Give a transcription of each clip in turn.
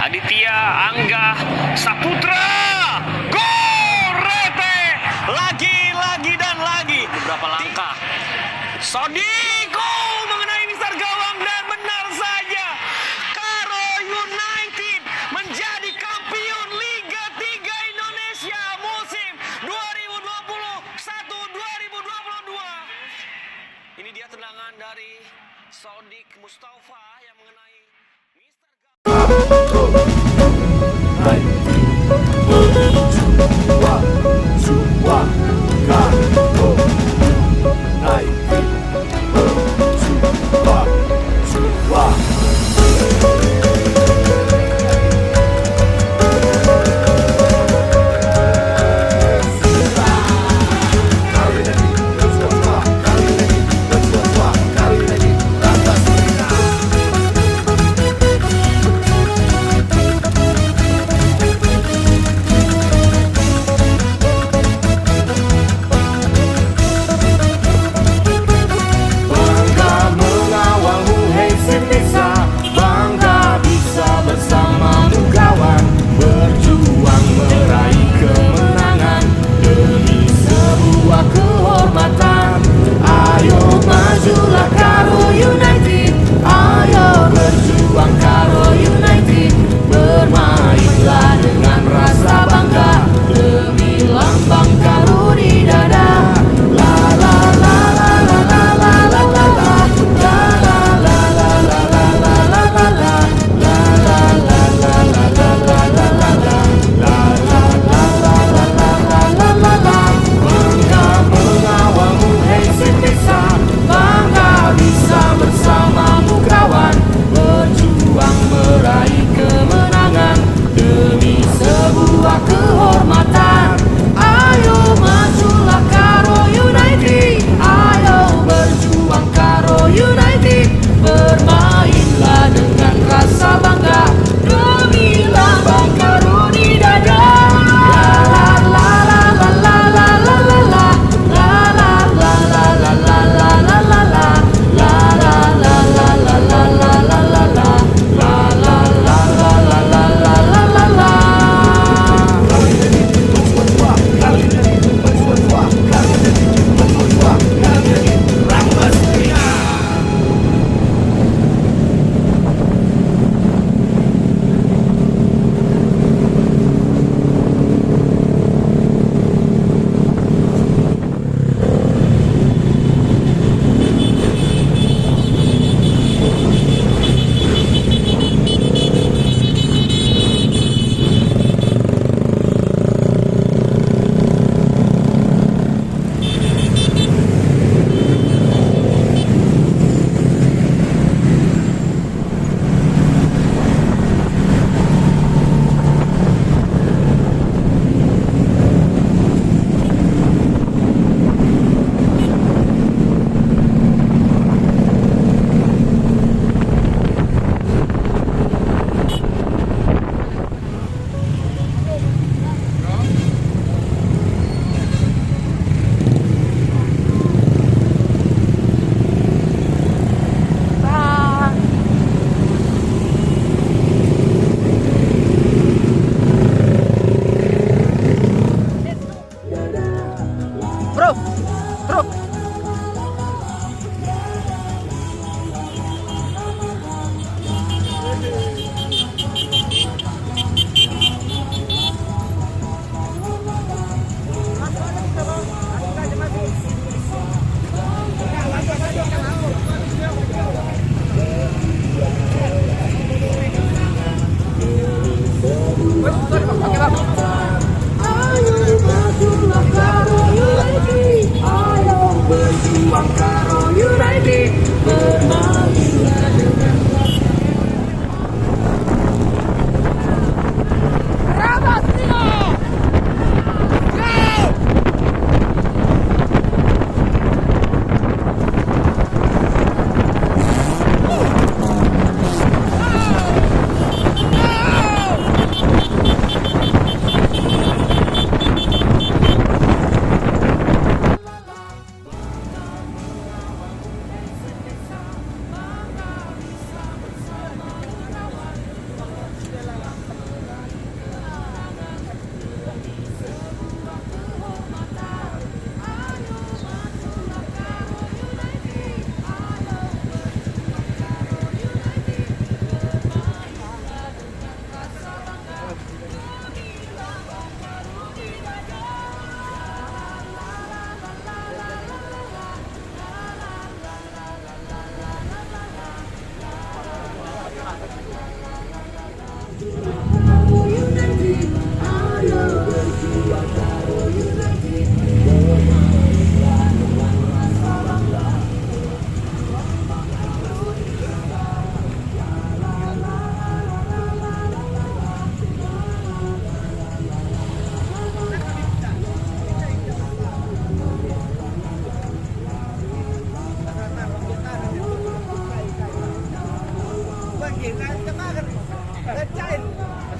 Aditya Angga Saputra. Gorete lagi dan lagi. Beberapa langkah. Sodiko mengenai misar gawang dan benar saja. Karo United menjadi kampiun Liga 3 Indonesia musim 2021-2022. Ini dia tendangan dari Sodik Mustafa yang mengenai misar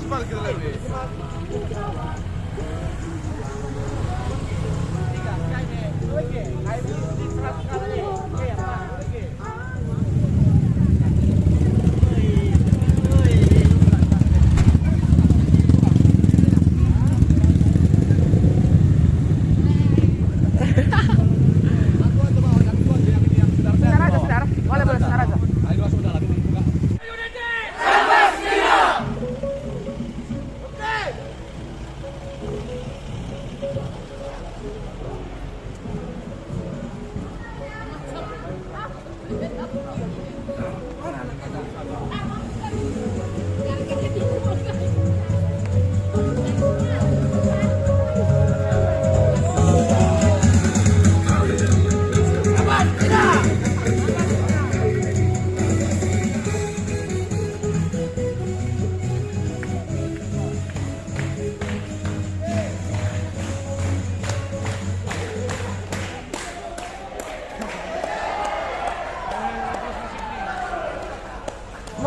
cepat kita lebih.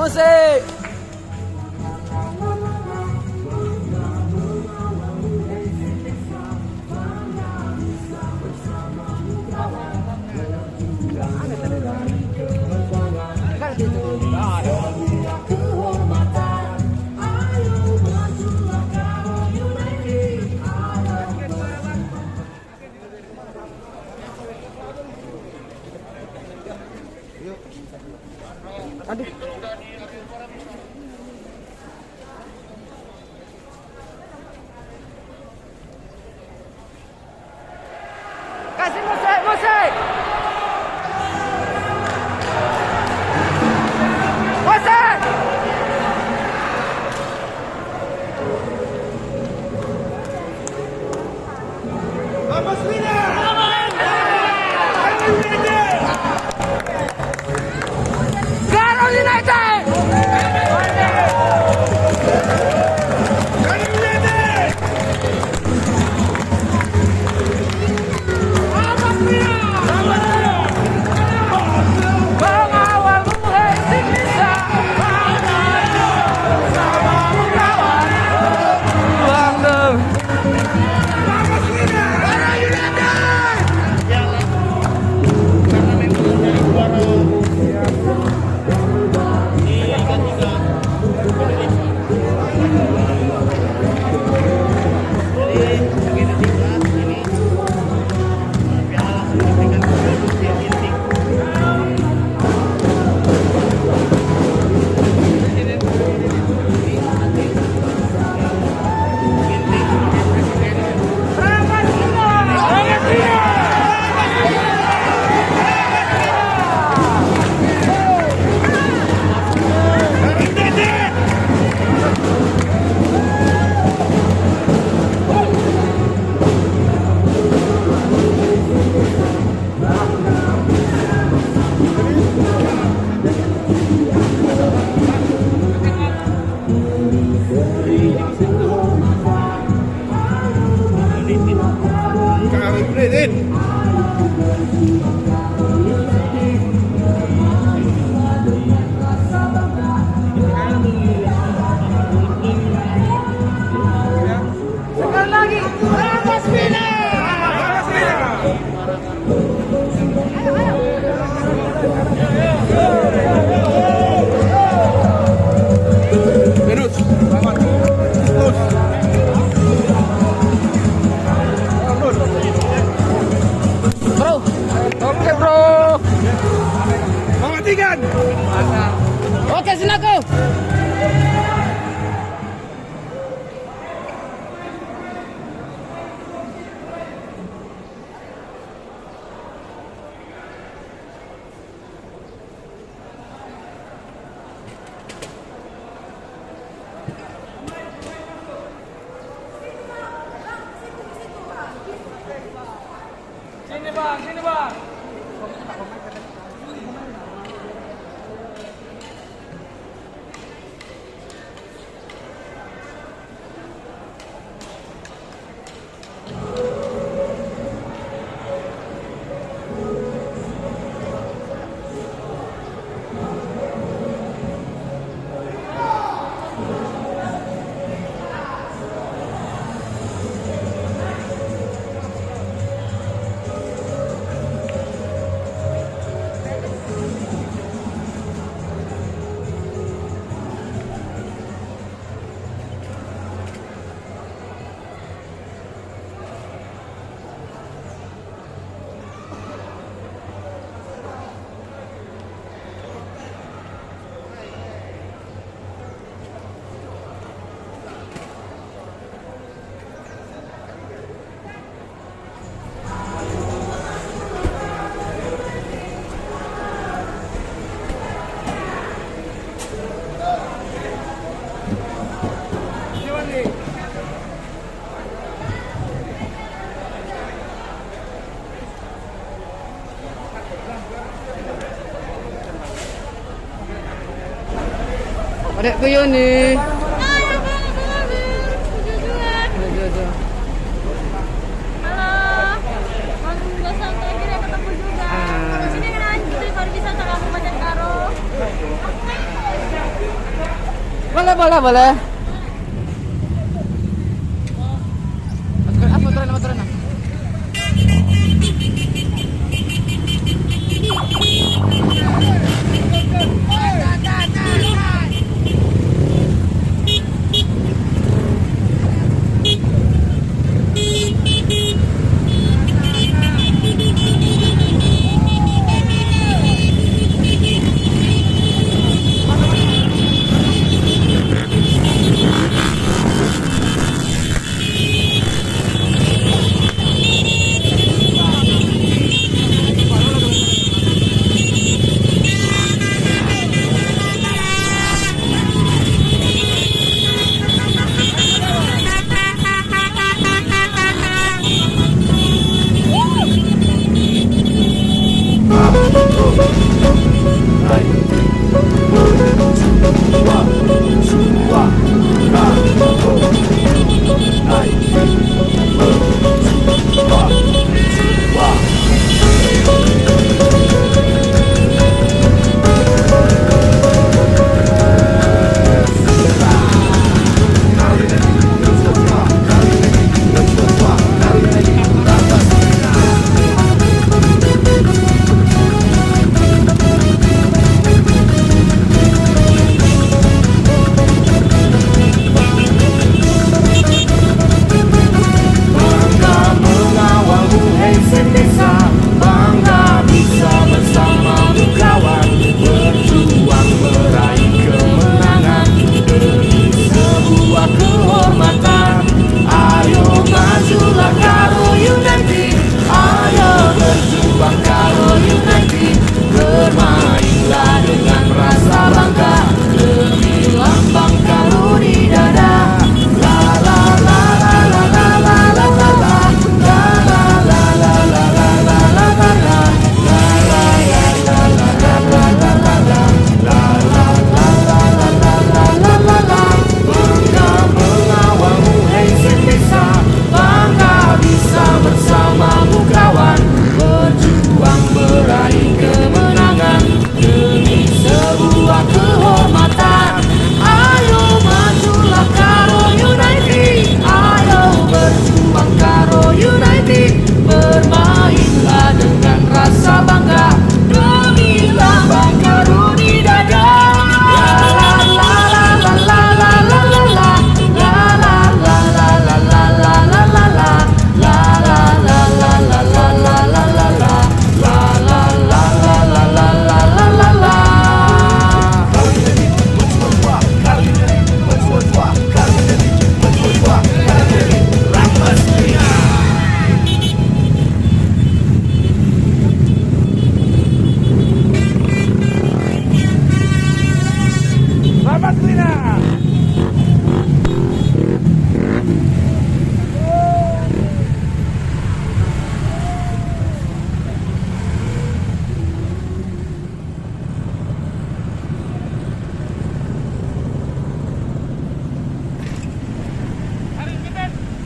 Musik. Aduh. Kasih musik, musik. Musik. Vamos Lina! Garang United. Adekku yo nih. Boleh. Motoran.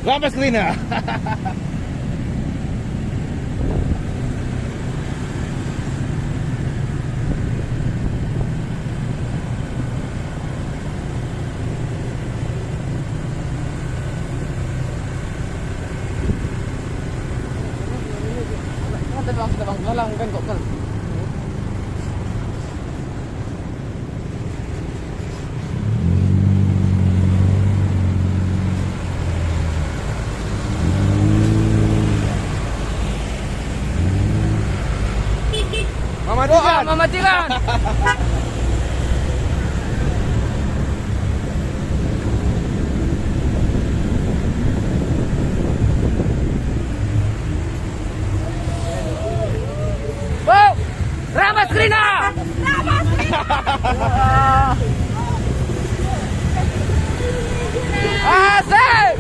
Rampas Kelina. Bang, mungkin kok kan. Mama Tiran. Wow, Rampas Kelina. Asik.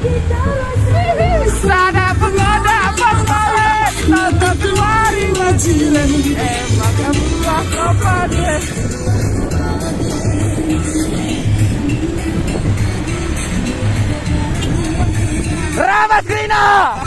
Sana pengoda pembalik, tata keluari wajilan. Maka buah kepada Krina.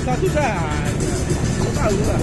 Satu saja. Tahu lah.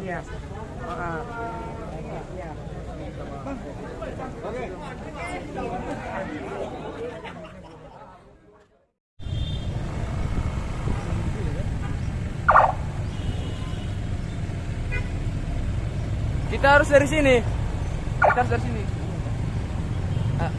Iya. Kita harus dari sini. Kita harus dari sini. Ah.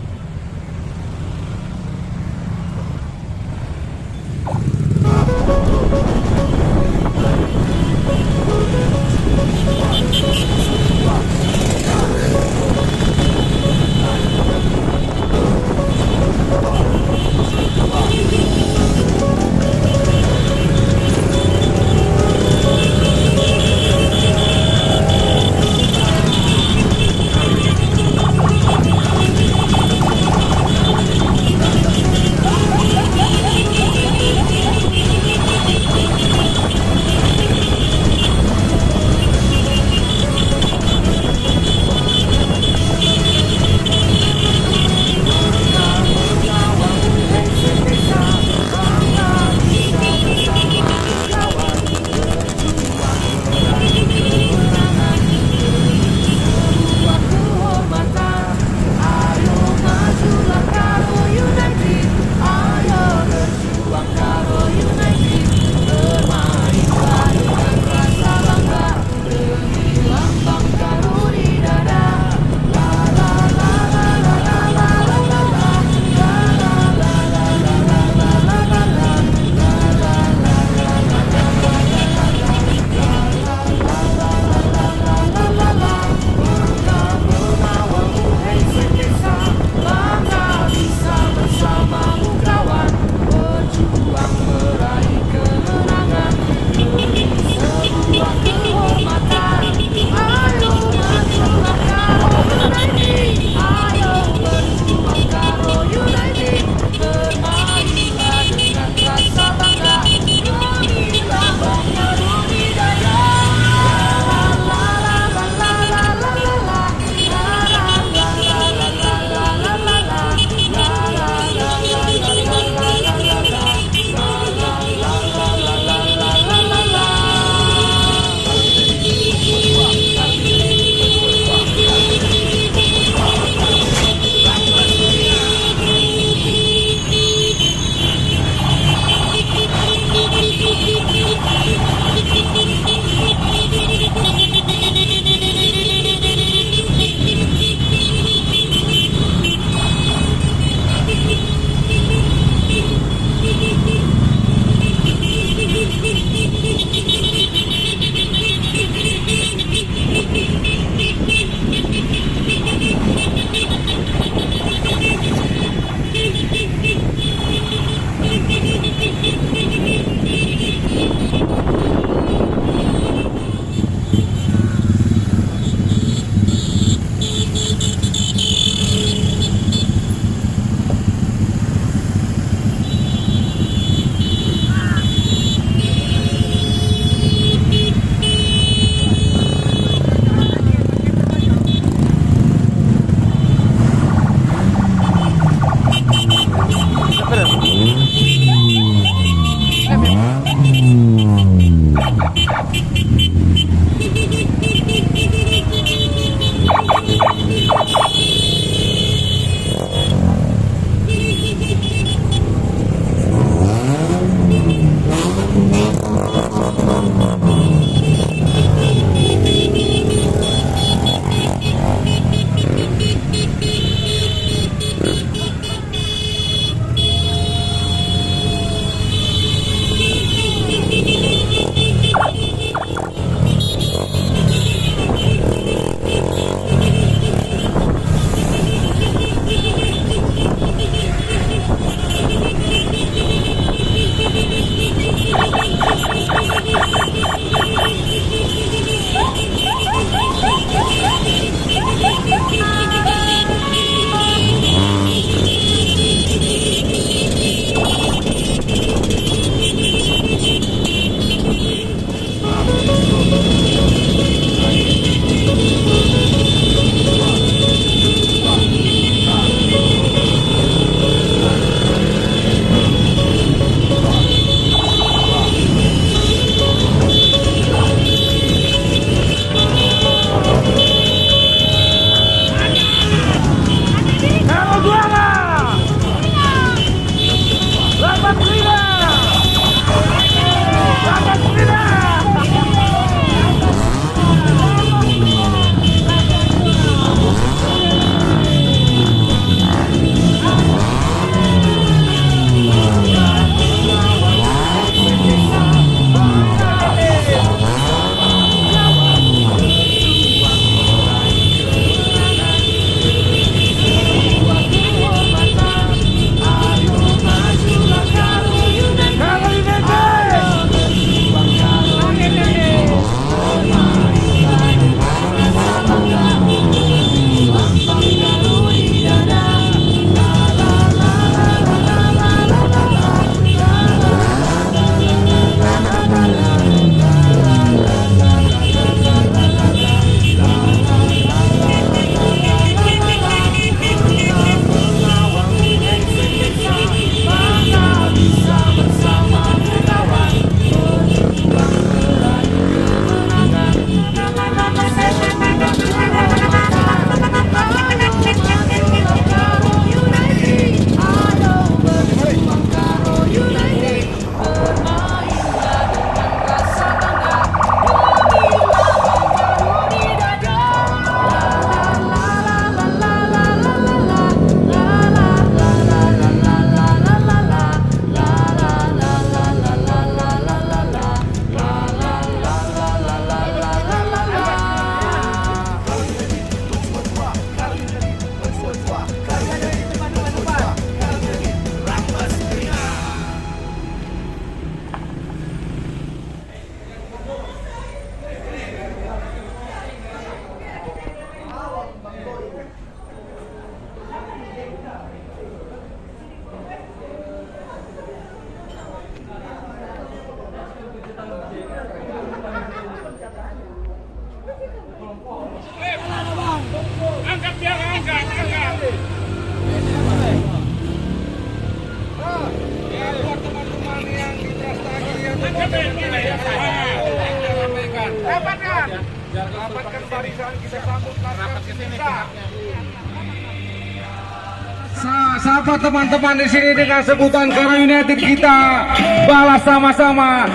Sapa teman-teman di sini dengan sebutan Karo United, kita balas sama-sama.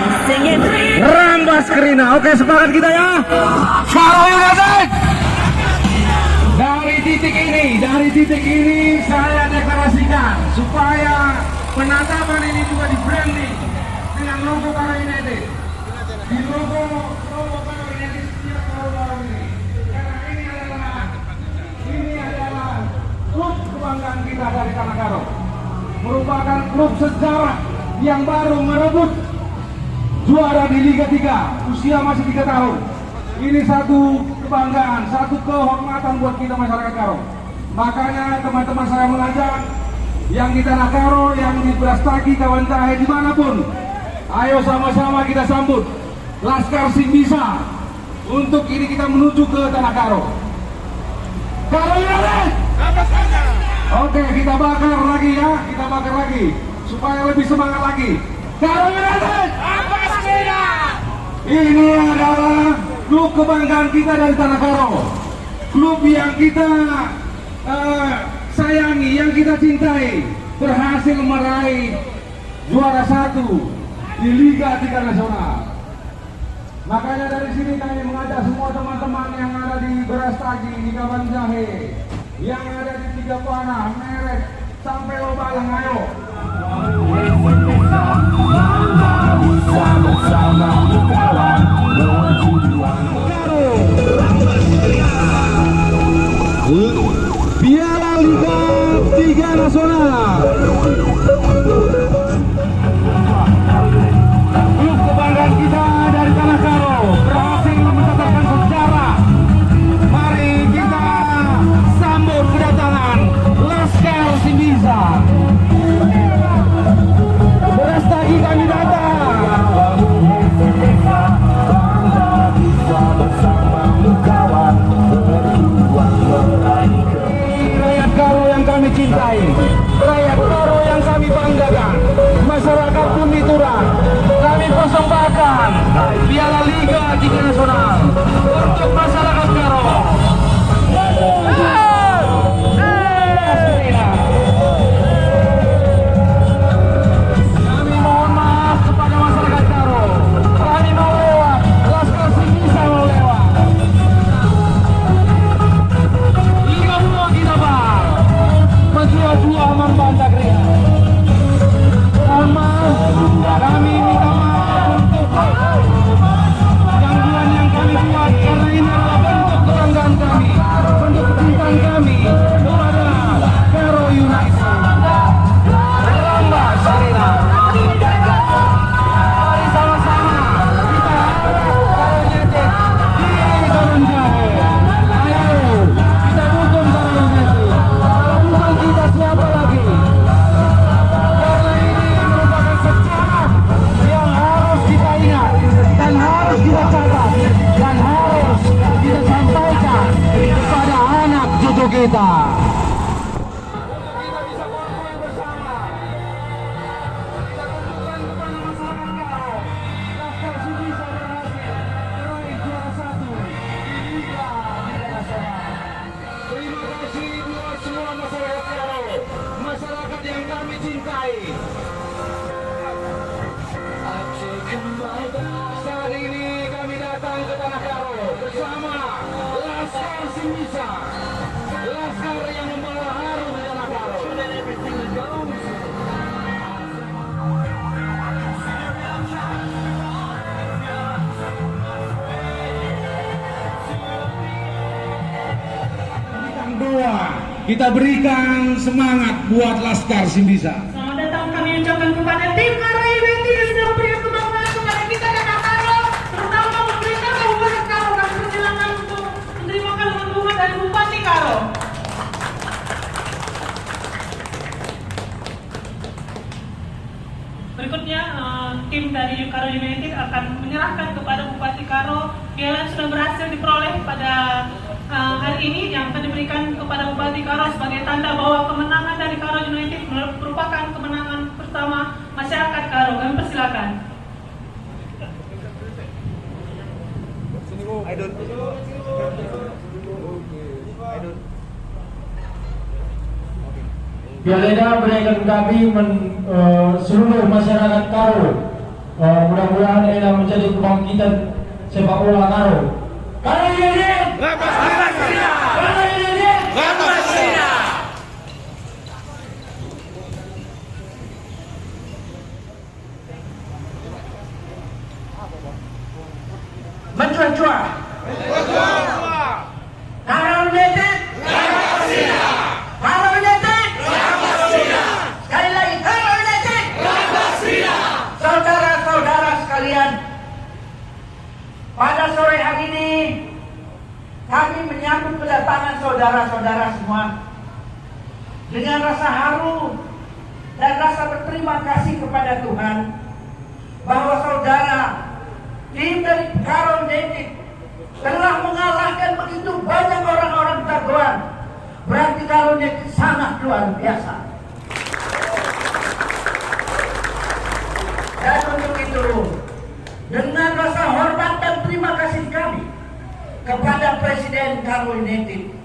Rambas Krina. Oke, sepakat kita ya. Karo United. Dari titik ini saya deklarasikan supaya penatapan ini juga di branding dengan logo Karo United. Di logo Karo United setiap tahun ini. Karena ini adalah klub kebanggaan kita dari Tanah Karo. Merupakan klub sejarah yang baru merebut juara di Liga 3, usia masih 3 tahun. Ini satu kebanggaan, satu kehormatan buat kita masyarakat Karo. Makanya teman-teman saya mengajak yang di Tanah Karo, yang di Brastagi, Kawan Jahe, dimanapun, ayo sama-sama kita sambut Laskar Simbisa. Untuk ini kita menuju ke Tanah Karo. Karo United! Oke, kita bakar lagi ya, kita bakar lagi supaya lebih semangat lagi. Karo United! Ini adalah klub kebanggaan kita dari Tanah Karo. Klub yang kita sayangi, yang kita cintai, berhasil meraih juara 1 di Liga 3 Nasional. Makanya dari sini kami mengajak semua teman-teman yang ada di Brastagi, di Kawan Jahe, yang ada di Tiga Panah, Merek, sampai Lobalang, ayo. Piala Liga 3 Nasional. Klub kebanggaan kita dari Tanah Karo berhasil mencatatkan sejarah. Mari kita sambut kedatangan Laskar Simbisa. Brastagi kami datang. Rakyat Karo yang kami cintai, rakyat Karo yang kami banggakan, masyarakat Punituran, kami persembahkan Piala Liga 3 Nasional untuk masyarakat Karo. Kami mohon maaf kepada masyarakat Karo. Kami mau lewat, Laskar Simbisa mau lewat. Liga 2 kita bang, Majulah 2 aman bantah kering. Mohon maaf, kami minta maaf untuk gangguan yang kami buat, karena ini adalah bentuk kebanggaan kami, bentuk kecintaan kami kepada Karo United. Rambas Krina. Mari sama-sama kita Karo United di Kawan Jahe. Ayo kita dukung Karo United. Kalau bukan kita siapa lagi? Karena ini merupakan sejarah yang harus kita ingat dan harus kita catat dan harus kita sampaikan kepada anak cucu kita. Kita bisa berkumpul bersama. Kita tunjukkan kepada masyarakat Karo, Laskar Simbisa berhasil meraih juara 1 di Liga 3 Nasional. Terima kasih buat semua masyarakat Karo, masyarakat yang kami cintai. Saat ini kami datang ke Tanah Karo bersama Laskar Simbisa, Laskar yang membawa harum Tanah Karo. Bintang 2, kita berikan semangat buat Laskar Simbisa. Selamat datang kami ucapkan kepada tim Karo United yang sudah memberikan kebanggaan kepada kita Tanah Karo, terutama pemerintah Kabupaten Karo. Kami persilakan untuk menerima kalimat bunga dari Bupati Karo. Berikutnya tim dari Karo United akan menyerahkan kepada Bupati Karo piala yang sudah berhasil diperoleh pada hari ini, yang akan diberikan kepada Bupati Karo sebagai tanda bahwa kemenangan dari Karo United merupakan kemenangan pertama masyarakat Karo. Kami persilakan. Pialeda berikan kami seluruh masyarakat Karo. Mudah-mudahan ini menjadi kebangkitan sepak bola Karo. Karo United! Karo United! Mencuat-cuat. Karo United! Karo United! Sekali lagi, Karo United! Saudara-saudara sekalian, pada sore hari ini kami menyambut kedatangan saudara-saudara semua dengan rasa haru dan rasa berterima kasih kepada Tuhan bahwa saudara tim dari Karo United telah mengalahkan begitu banyak orang-orang jagoan. Berarti Karo United sangat luar biasa. Dan untuk itu, dengan rasa hormat dan terima kasih kami kepada Presiden Karo United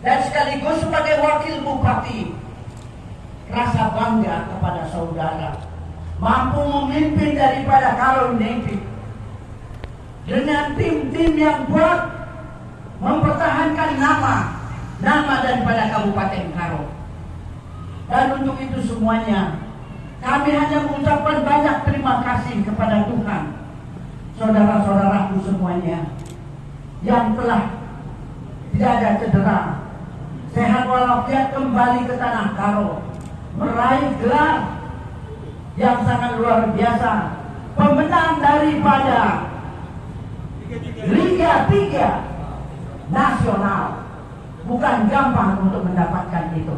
dan sekaligus sebagai wakil bupati, rasa bangga kepada saudara mampu memimpin daripada Karo United dengan tim-tim yang kuat mempertahankan nama daripada Kabupaten Karo. Dan untuk itu semuanya kami hanya mengucapkan banyak terima kasih kepada Tuhan, saudara-saudaraku semuanya yang telah tidak ada cedera, sehat walafiat kembali ke tanah Karo, meraih gelar yang sangat luar biasa, pemenang daripada Liga 3 nasional. Bukan gampang untuk mendapatkan itu.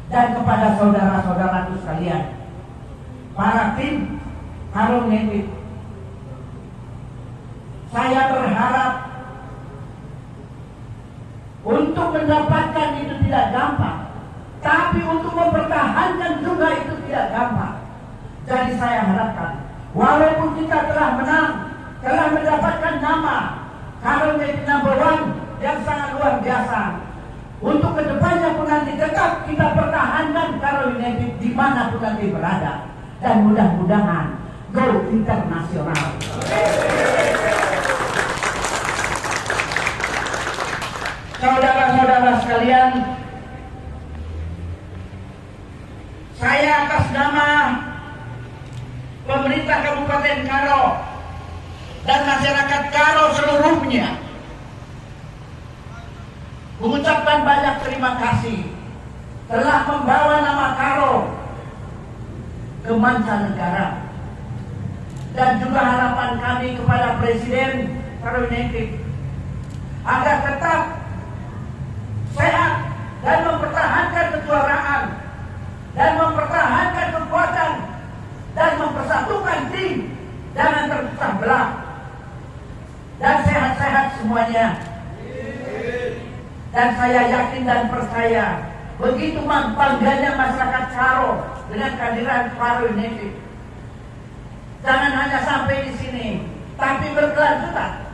Dan kepada saudara-saudaraku sekalian, para tim Karo United, saya berharap untuk mendapatkan itu tidak gampang, tapi untuk mempertahankan juga itu tidak gampang. Jadi saya harapkan, walaupun kita telah menang, telah mendapatkan nama Karo United number 1 yang sangat luar biasa, untuk kedepannya pun nanti tetap kita pertahankan Karo United dimanapun nanti berada, dan mudah-mudahan go internasional. Saudara-saudara sekalian, saya atas nama pemerintah Kabupaten Karo dan masyarakat Karo seluruhnya mengucapkan banyak terima kasih telah membawa nama Karo ke mancanegara. Dan juga harapan kami kepada Presiden Karo United agar tetap sehat dan mempertahankan kejuaraan dan mempertahankan kekuatan dan mempersatukan tim, jangan terpecah belah, dan sehat-sehat semuanya. Dan saya yakin dan percaya begitu bangganya masyarakat Karo dengan kehadiran Karo United. Jangan hanya sampai di sini, tapi berkelanjutan.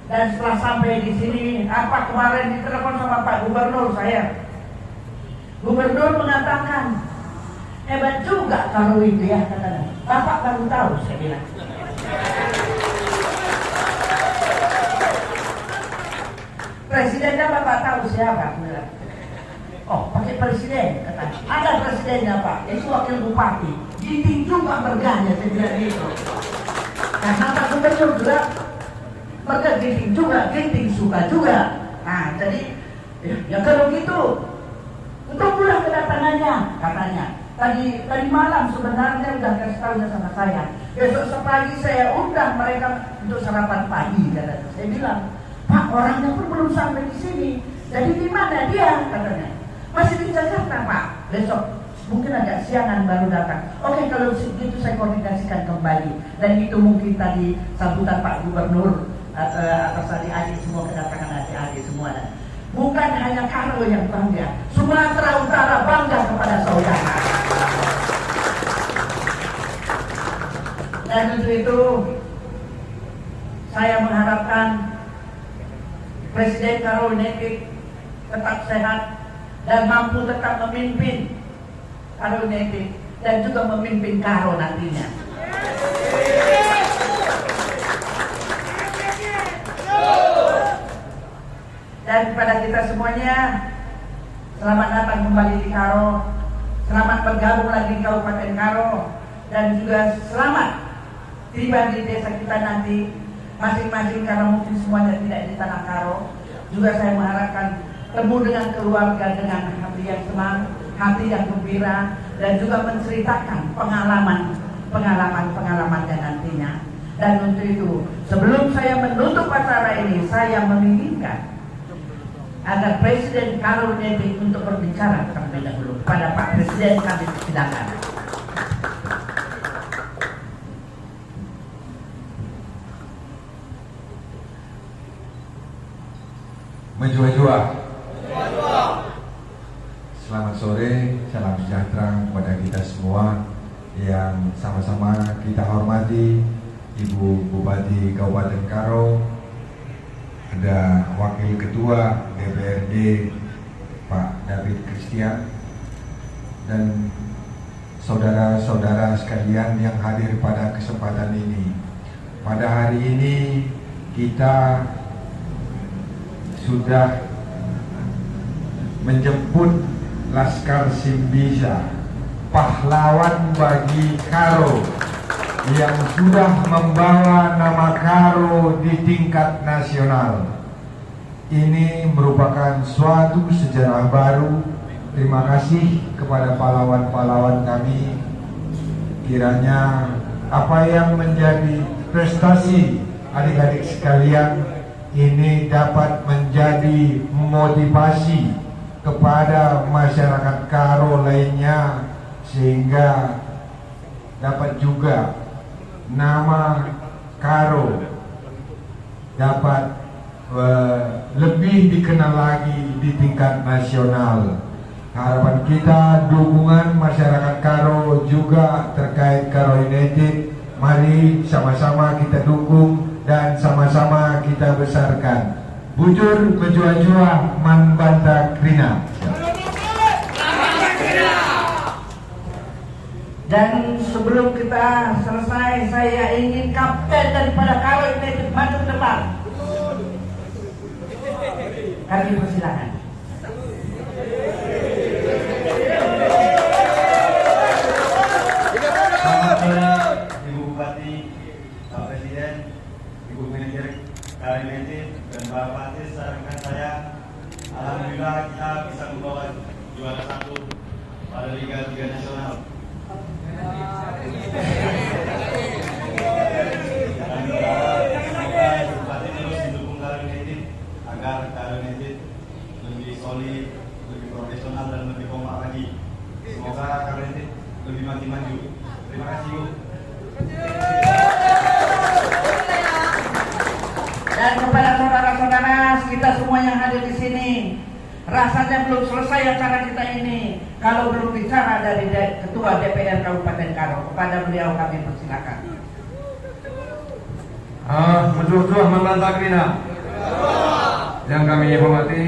Dan setelah sampai di sini, apa kemarin ditelepon sama Pak Gubernur saya. Gubernur mengatakan, hebat juga Karo itu ya, katanya. Bapak baru tahu, saya bilang. Presidennya Bapak tahu siapa? Oh, pakai presiden, katanya. Ada presidennya Pak, itu wakil bupati. Ginting juga berganya, saya bilang gitu. Karena Pak Gubernur juga mereka Ginting juga, Ginting suka juga. Nah, jadi ya kalau gitu, untuk pulang kedatangannya, katanya. Tadi malam sebenarnya udah kasih tahu sama saya. Besok pagi saya undang mereka untuk sarapan pagi, katanya. Saya bilang, Pak, orangnya pun belum sampai di sini. Jadi di mana dia, katanya? Masih di Jakarta, Pak. Besok mungkin agak siangan baru datang. Oke, kalau begitu saya koordinasikan kembali. Dan itu mungkin tadi sambutan Pak Gubernur atas adik-adik semua, kedatangan adik-adik semua. Bukan hanya Karo yang bangga, Sumatera Utara bangga kepada saudara. Dan untuk itu saya mengharapkan Presiden Karo United tetap sehat dan mampu tetap memimpin Karo United dan juga memimpin Karo nantinya. Dan kepada kita semuanya, selamat datang kembali di Karo, selamat bergabung lagi di Kabupaten Karo, dan juga selamat tiba di desa kita nanti masing-masing, karena mungkin semuanya tidak di tanah Karo. Juga saya mengharapkan temu dengan keluarga dengan hati yang senang, hati yang gembira, dan juga menceritakan pengalamannya nantinya. Dan untuk itu, sebelum saya menutup acara ini, saya menginginkan agar Presiden Karo United untuk berbicara terlebih dahulu. Pada Pak Presiden kami silakan. Menjua-jua. Selamat sore, salam sejahtera kepada kita semua yang sama-sama kita hormati Ibu Bupati Kabupaten Karo, ada Wakil Ketua DPRD Pak David Christian, dan saudara-saudara sekalian yang hadir pada kesempatan ini. Pada hari ini kita sudah menjemput Laskar Simbisa, pahlawan bagi Karo, yang sudah membawa nama Karo di tingkat nasional. Ini merupakan suatu sejarah baru. Terima kasih kepada pahlawan-pahlawan kami. Kiranya apa yang menjadi prestasi adik-adik sekalian ini dapat menjadi motivasi kepada masyarakat Karo lainnya, sehingga dapat juga nama Karo dapat lebih dikenal lagi di tingkat nasional. Harapan kita dukungan masyarakat Karo juga terkait Karo United. Mari sama-sama kita dukung dan sama-sama kita besarkan. Bujur menjua-jua Manbanta Krina. Dan sebelum kita selesai, saya ingin kapten daripada Karo United maju ke depan. Kami persilakan. Selamat sore Ibu Bupati, Pak Presiden, Ibu Manajer Karo United, dan Pak Patis, rekan saya. Alhamdulillah kita bisa membawa juara 1 pada Liga 3 Nasional. Dan semoga Bupati terus mendukung Karo United agar Karo United lebih solid, lebih profesional, dan lebih kompak lagi. Semoga Karo United lebih makin maju. Terima kasih, Bu. Dan kepada saudara-saudara kita semua yang hadir di sini, rasanya belum selesai acara kita ini kalau belum bicara dari Ketua DPR Kabupaten Karo. Kepada beliau kami persilakan. Menjua-jua Manbanta Krina. Yang kami hormati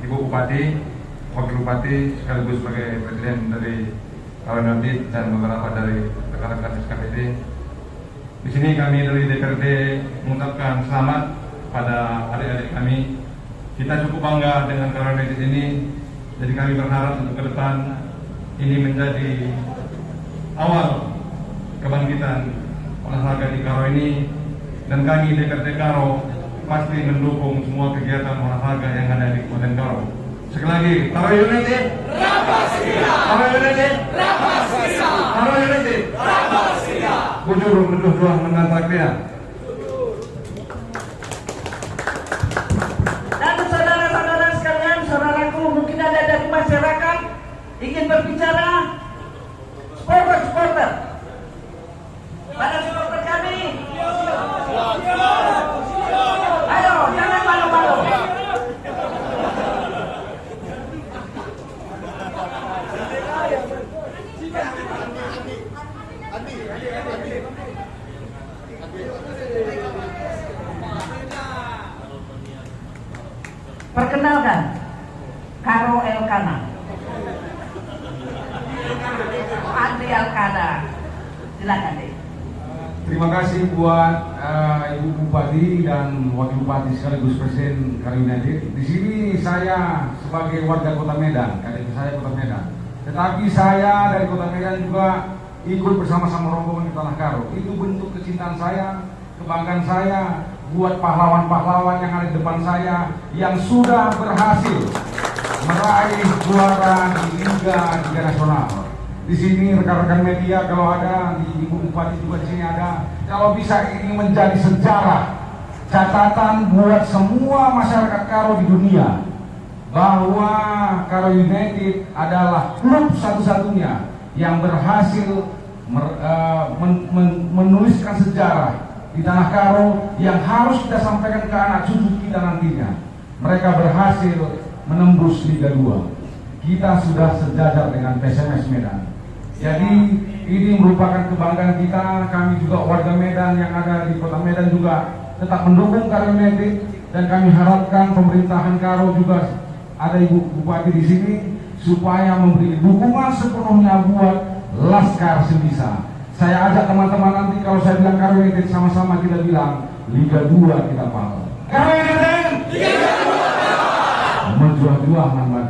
Ibu Bupati, Wakil Bupati, sekaligus sebagai Presiden dari Karo United dan beberapa dari rekan-rekan SKPD. Di sini kami dari DPRD mengucapkan selamat pada adik-adik kami. Kita cukup bangga dengan Karo United ini. Jadi kami berharap untuk ke depan ini menjadi awal kebangkitan olahraga di Karo ini, dan kami DPRD Karo pasti mendukung semua kegiatan olahraga yang ada di Kabupaten Karo. Sekali lagi, Karo United, Karo United, Karo United, Bujur menjua-jua Manbanta Krina. Dan saudara-saudara sekalian, saudaraku, mungkin ada dari masyarakat ingin berbicara. Supporter, pada supporter kami. Ayo, jangan malu-malu. Andi. Febri Alkada. Silakan deh. Terima kasih buat Ibu Bupati dan Wakil Bupati sekaligus Presiden Karo United. Di sini saya sebagai warga Kota Medan, KTP saya Kota Medan. Tetapi saya dari Kota Medan juga ikut bersama-sama rombongan ke Tanah Karo. Itu bentuk kecintaan saya, kebanggaan saya buat pahlawan-pahlawan yang ada di depan saya yang sudah berhasil meraih juara di Liga Nasional. Di sini rekan-rekan media kalau ada, di Ibu Bupati juga di sini ada. Kalau bisa ini menjadi sejarah, catatan buat semua masyarakat Karo di dunia bahwa Karo United adalah klub satu-satunya yang berhasil menuliskan sejarah di Tanah Karo yang harus kita sampaikan ke anak cucu kita nantinya. Mereka berhasil menembus Liga 2. Kita sudah sejajar dengan PSMS Medan. Jadi ini merupakan kebanggaan kita. Kami juga warga Medan yang ada di Kota Medan juga tetap mendukung Karo United, dan kami harapkan pemerintahan Karo juga ada Ibu Bupati di sini supaya memberi dukungan sepenuhnya buat Laskar Sebisa. Saya ajak teman-teman nanti kalau saya bilang Karo United, sama-sama kita bilang Liga 2 kita paham. Karo United Liga 2. Menjual-jual manfaat.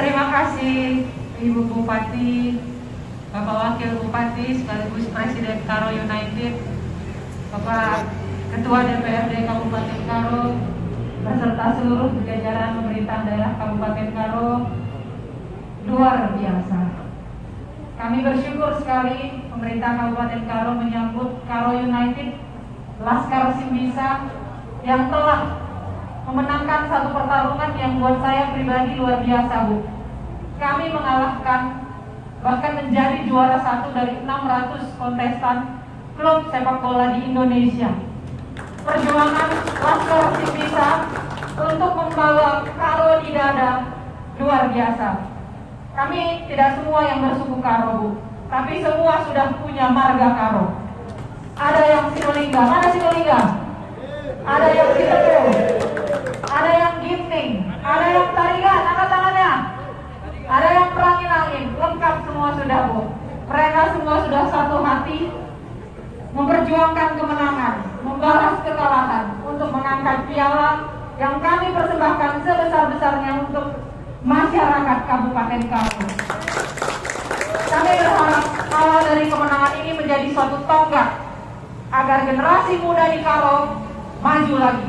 Terima kasih Ibu Bupati, Bapak Wakil Bupati sekaligus Presiden Karo United, Bapak Ketua DPRD Kabupaten Karo, beserta seluruh jajaran pemerintah daerah Kabupaten Karo. Luar biasa. Kami bersyukur sekali pemerintah Kabupaten Karo menyambut Karo United Laskar Simbisa yang telah memenangkan satu pertarungan yang buat saya pribadi luar biasa, Bu. Kami mengalahkan, bahkan menjadi juara 1 dari 600 kontestan klub sepak bola di Indonesia. Perjuangan Laskar Simbisa untuk membawa Karo di dada luar biasa. Kami tidak semua yang bersuku Karo, Bu, tapi semua sudah punya marga Karo. Ada yang Sibolingga, mana Sibolingga? Ada yang Citepo, ada yang Gifting, ada yang Tarigan, angkat tangannya. Ada yang Perangin-angin, lengkap semua sudah, Bu. Mereka semua sudah satu hati memperjuangkan kemenangan, membalas kekalahan untuk mengangkat piala yang kami persembahkan sebesar-besarnya untuk masyarakat Kabupaten Karo. Kami berharap awal dari kemenangan ini menjadi suatu tonggak agar generasi muda di Karo maju lagi,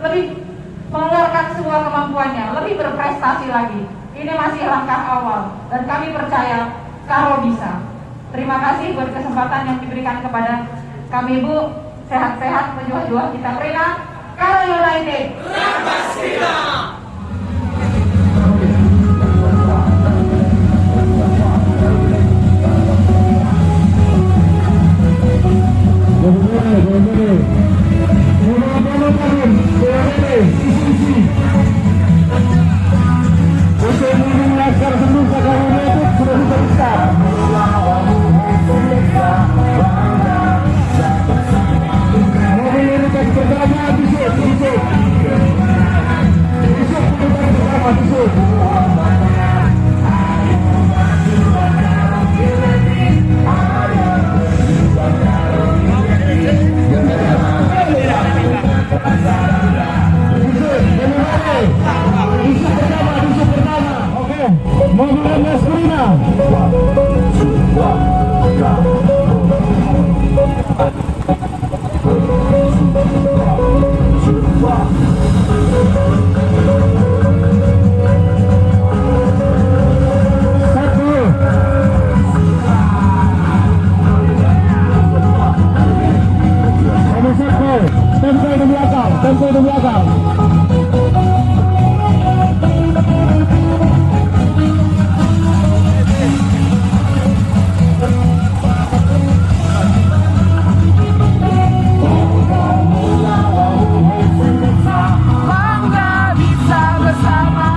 lebih mengeluarkan semua kemampuannya, lebih berprestasi lagi. Ini masih langkah awal dan kami percaya Karo bisa. Terima kasih buat kesempatan yang diberikan kepada kami, Bu. Sehat-sehat, berjuang-juang kita Prina. Karo United. Tempo di belakang.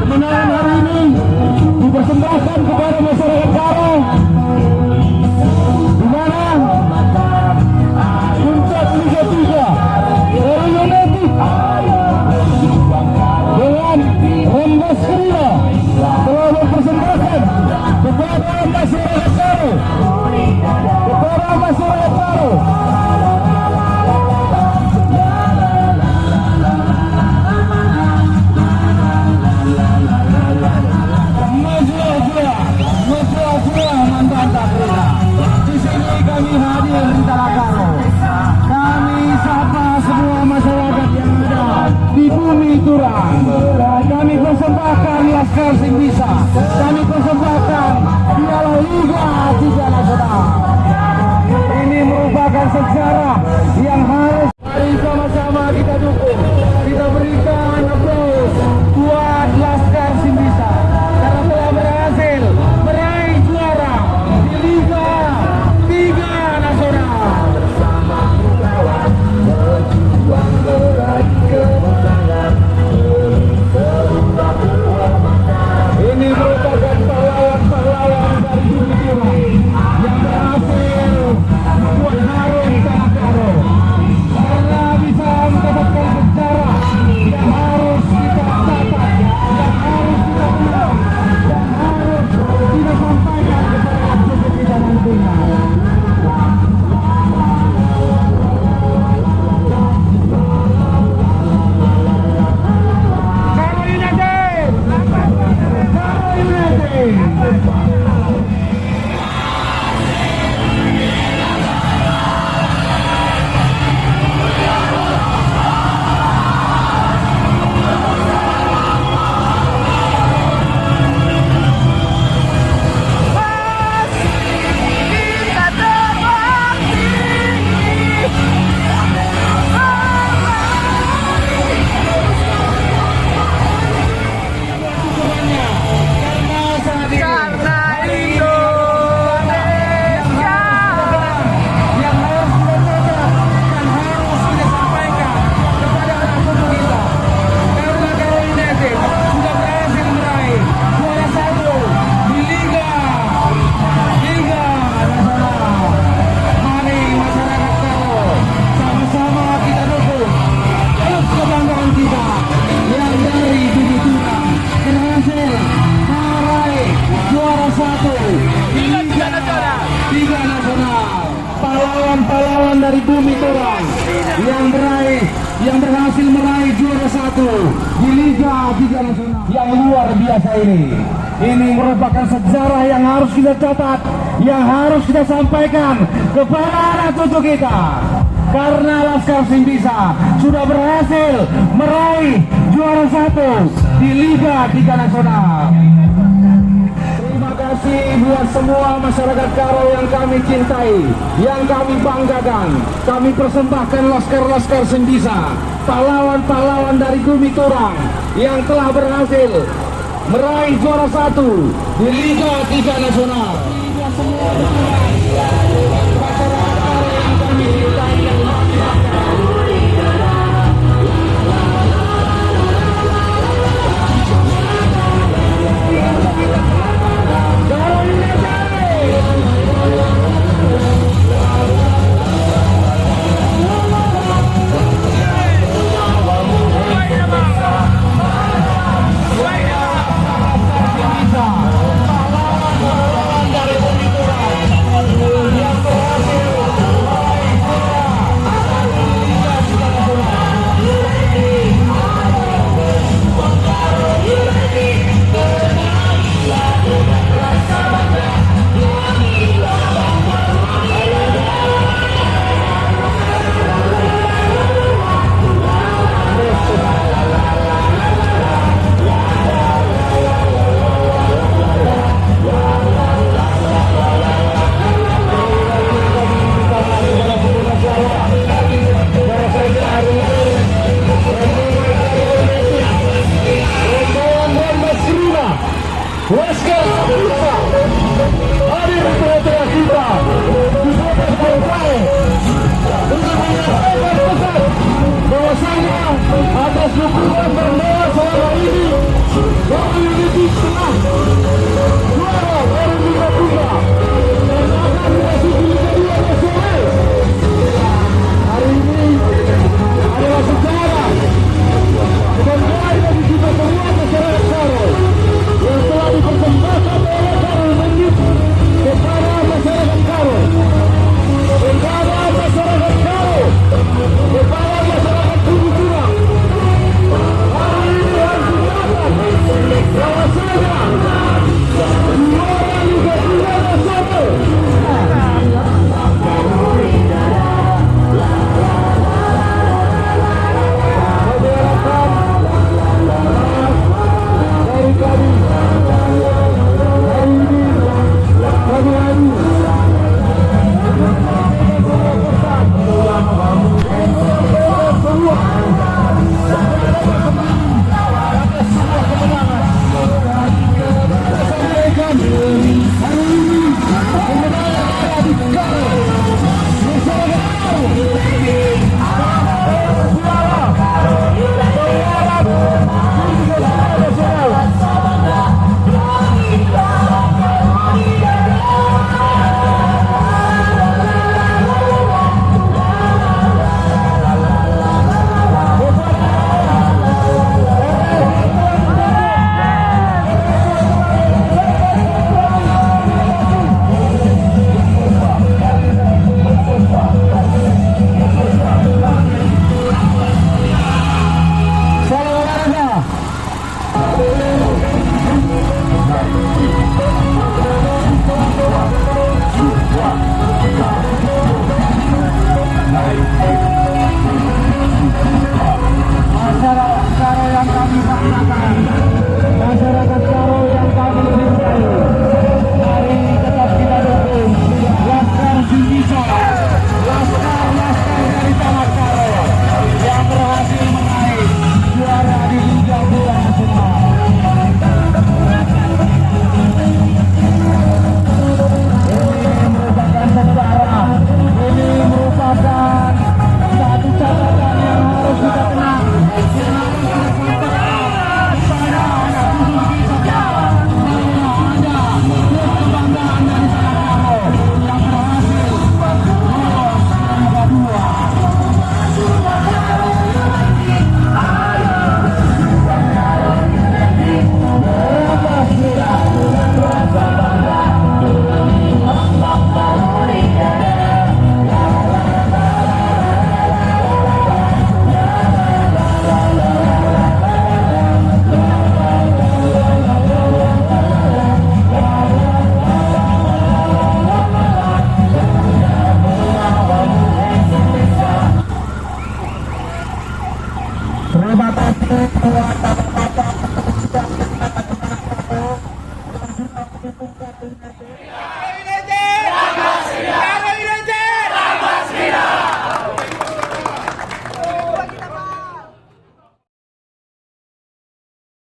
Kemenangan hari ini dipersembahkan kepada masyarakat Karo, di mana puncak Liga 3 Karo United masyarakat Karo. Kepada masyarakat Karo. Mantan di sini kami hadir di Tanah Karo. Kami sapa semua masyarakat yang ada di bumi Turang. Kami persembahkan Laskar Simbisa. Kami persembahkan Piala Liga 3 Nasional. Ini merupakan sejarah yang harus mari sama-sama kita dukung. Kita berikan aplaus buat Laskar Simbisa karena telah berhasil meraih juara di Liga 3 Nasional. Ini merupakan pahlawan-pahlawan dari bumi Turang yang berhasil membuat harum Tanah Karo. Karena bisa mendapatkan sejarah yang harus kita catat, yang harus kita ulang, yang harus kita sampaikan kepada cucu kita nantinya. Karo United! Karo United! Pahlawan dari bumi Turang yang berhasil meraih juara 1 di Liga 3 Nasional yang luar biasa ini. Ini merupakan sejarah yang harus kita catat, yang harus kita sampaikan kepada anak cucu kita. Karena Laskar Simbisa sudah berhasil meraih juara 1 di Liga 3 Nasional. Terima kasih buat semua masyarakat Karo yang kami cintai, yang kami banggakan. Kami persembahkan Laskar Simbisa, pahlawan-pahlawan dari bumi Turang yang telah berhasil meraih juara 1 di Liga 3 Nasional. Semua